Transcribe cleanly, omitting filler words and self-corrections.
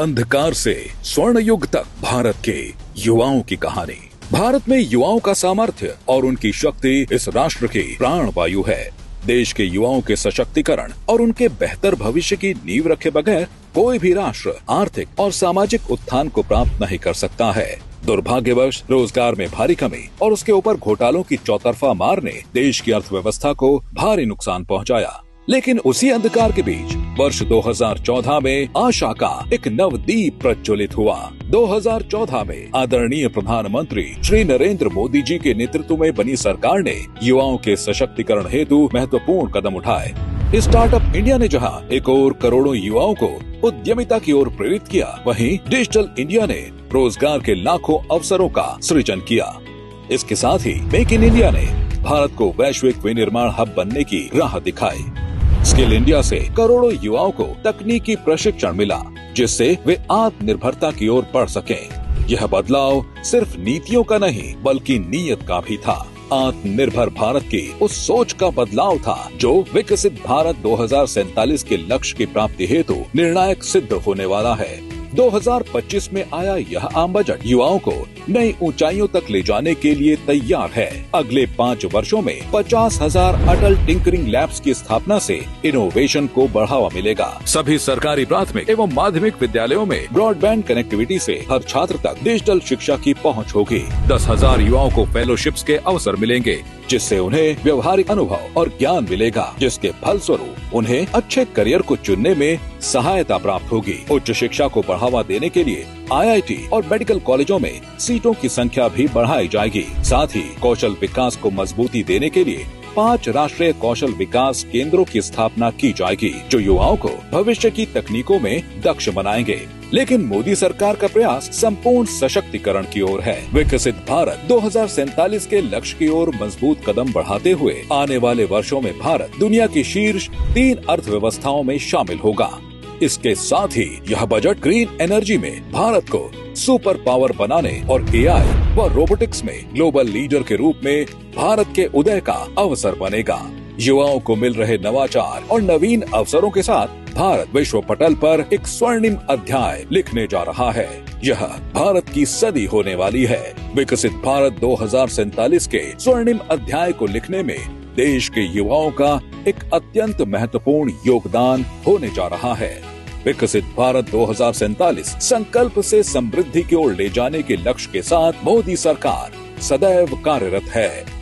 अंधकार से स्वर्ण युग तक भारत के युवाओं की कहानी। भारत में युवाओं का सामर्थ्य और उनकी शक्ति इस राष्ट्र की प्राण वायु है। देश के युवाओं के सशक्तिकरण और उनके बेहतर भविष्य की नींव रखे बगैर कोई भी राष्ट्र आर्थिक और सामाजिक उत्थान को प्राप्त नहीं कर सकता है। दुर्भाग्यवश रोजगार में भारी कमी और उसके ऊपर घोटालों की चौतरफा मार ने देश की अर्थव्यवस्था को भारी नुकसान पहुंचाया। लेकिन उसी अंधकार के बीच वर्ष 2014 में आशा का एक नवदीप प्रज्वलित हुआ। 2014 में आदरणीय प्रधानमंत्री श्री नरेंद्र मोदी जी के नेतृत्व में बनी सरकार ने युवाओं के सशक्तिकरण हेतु महत्वपूर्ण कदम उठाए। स्टार्टअप इंडिया ने जहां एक और करोड़ों युवाओं को उद्यमिता की ओर प्रेरित किया, वहीं डिजिटल इंडिया ने रोजगार के लाखों अवसरों का सृजन किया। इसके साथ ही मेक इन इंडिया ने भारत को वैश्विक विनिर्माण हब बनने की राह दिखाई। स्किल इंडिया से करोड़ों युवाओं को तकनीकी प्रशिक्षण मिला, जिससे वे आत्मनिर्भरता की ओर बढ़ सकें। यह बदलाव सिर्फ नीतियों का नहीं बल्कि नीयत का भी था। आत्मनिर्भर भारत की उस सोच का बदलाव था जो विकसित भारत 2047 के लक्ष्य की प्राप्ति हेतु निर्णायक सिद्ध होने वाला है। 2025 में आया यह आम बजट युवाओं को नई ऊंचाइयों तक ले जाने के लिए तैयार है। अगले 5 वर्षों में 50,000 अटल टिंकरिंग लैब्स की स्थापना से इनोवेशन को बढ़ावा मिलेगा। सभी सरकारी प्राथमिक एवं माध्यमिक विद्यालयों में ब्रॉडबैंड कनेक्टिविटी से हर छात्र तक डिजिटल शिक्षा की पहुंच होगी। 10,000 युवाओं को फेलोशिप्स के अवसर मिलेंगे, जिससे उन्हें व्यवहारिक अनुभव और ज्ञान मिलेगा, जिसके फलस्वरूप उन्हें अच्छे करियर को चुनने में सहायता प्राप्त होगी। उच्च शिक्षा को बढ़ावा देने के लिए IIT और मेडिकल कॉलेजों में सीटों की संख्या भी बढ़ाई जाएगी। साथ ही कौशल विकास को मजबूती देने के लिए 5 राष्ट्रीय कौशल विकास केंद्रों की स्थापना की जाएगी, जो युवाओं को भविष्य की तकनीकों में दक्ष बनाएंगे। लेकिन मोदी सरकार का प्रयास संपूर्ण सशक्तिकरण की ओर है। विकसित भारत 2047 के लक्ष्य की ओर मजबूत कदम बढ़ाते हुए आने वाले वर्षों में भारत दुनिया की शीर्ष 3 अर्थव्यवस्थाओं में शामिल होगा। इसके साथ ही यह बजट ग्रीन एनर्जी में भारत को सुपर पावर बनाने और AI व रोबोटिक्स में ग्लोबल लीडर के रूप में भारत के उदय का अवसर बनेगा। युवाओं को मिल रहे नवाचार और नवीन अवसरों के साथ भारत विश्व पटल पर एक स्वर्णिम अध्याय लिखने जा रहा है। यह भारत की सदी होने वाली है। विकसित भारत 2047 के स्वर्णिम अध्याय को लिखने में देश के युवाओं का एक अत्यंत महत्वपूर्ण योगदान होने जा रहा है। विकसित भारत 2047 संकल्प से समृद्धि की ओर ले जाने के लक्ष्य के साथ मोदी सरकार सदैव कार्यरत है।